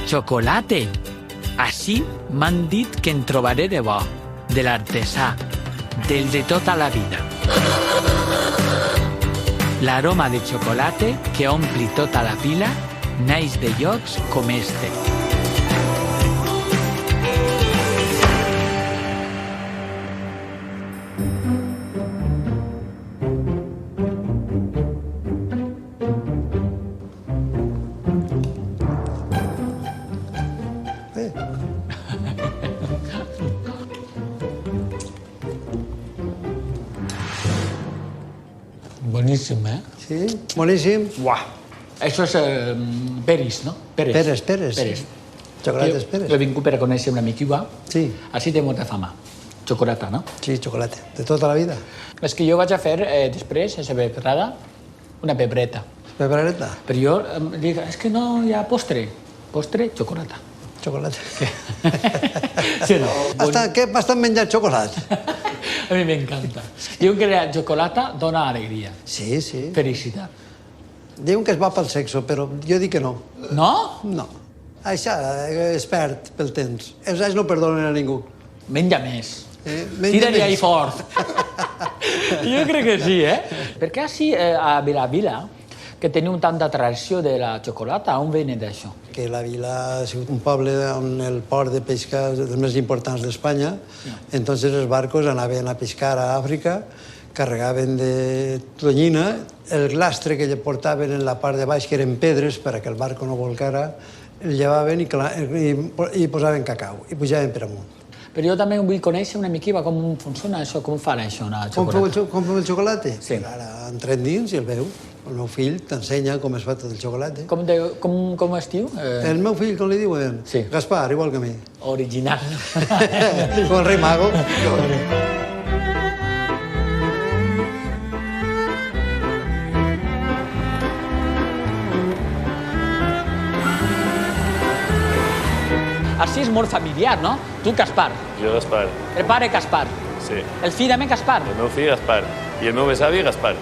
Chocolate. Així m'han dit que en trobaré de bo, de l'artesà, del de tota la vida. L'aroma de xocolate que ompli tota la pila naix de llocs com este. Boníssim, eh? Sí, boníssim. Uah! Això és Peris, no? Peres. Chocolates Peres. Jo he vingut per a conèixer una mica. Sí. Així té molta fama. Xocolata, no? Sí, chocolate. De tota la vida. És que jo vaig a fer després, a la pebrada, una pebreta. Pebrareta. Però jo dic, és que no hi ha postre. Postre, xocolata. Chocolate. Sí, no? Què m'estan menjant xocolata? A mi m'encanta. Diuen que la xocolata dona alegria. Sí, sí. Felicitat. Diuen que es va pel sexo, però jo dic que no. No? No. Això es perd pel temps. Els anys no perdonen a ningú. Menja més. Menja Tira-li més. ahí fort. Jo crec que sí, eh? Perquè així a Vilavila, que teniu tanta tradició de la xocolata, on venen d'això? Que la vila ha sigut un poble on el port de pesca és dels més importants d'Espanya. Entonces els barcos anaven a pescar a Àfrica, carregaven de tonyina, el lastre que portaven en la part de baix, que eren pedres per a que el barco no volcara, el llevaven i posaven cacau, i pujaven per amunt. Però jo també vull conèixer una mica com funciona això, com fan això, una xocolata. Com fem el xocolate? Sí. Ara entrem dins i el veu. El meu fill t'ensenya com es fa tot el xocolate. Com es diu? El meu fill, com li diuen? Sí. Gaspar, igual que a mi. Original. Com el rei Mago. Així és molt familiar, no? Tu, Gaspar. Jo, Gaspar. El pare, Gaspar. Sí. El fill també, Gaspar. El meu fill, Gaspar. I el meu besavi, Gaspar.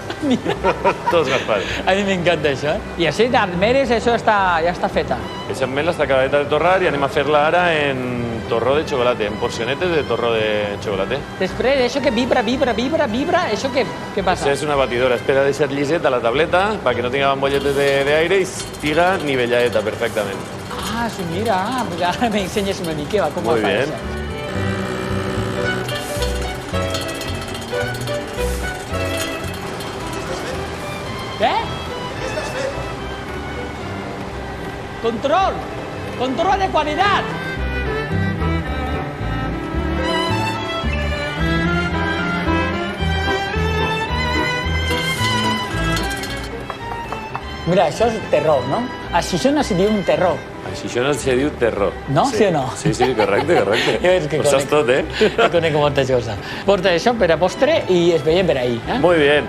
Tots Gaspar. A mi m'encanta això, eh? I així d'Armeres això ja està feta. Aquesta ametla està acabada de torrar i anem a fer-la ara en torró de xocolate, en porcionetes de torró de xocolate. Després, això que vibra, això què passa? Això és una batidora. Espera deixar lliset a la tableta perquè no tinga bombolletes d'aire i estiga nivelladeta perfectament. Ah, sí, mira, pues ara m'ensenyes una mica com Muy fa bien. això. Què? Què estàs fent? Control! Control de qualitat! Mira, això és terror, no? A Xixona s'hi diu un terror. A Xixona se diu terró. No? Sí o no? Sí, correcte. Jo és que Ho saps tot, eh? Jo conec moltes coses. Porta això per a postre i es veiem per ahí, eh? Muy bien.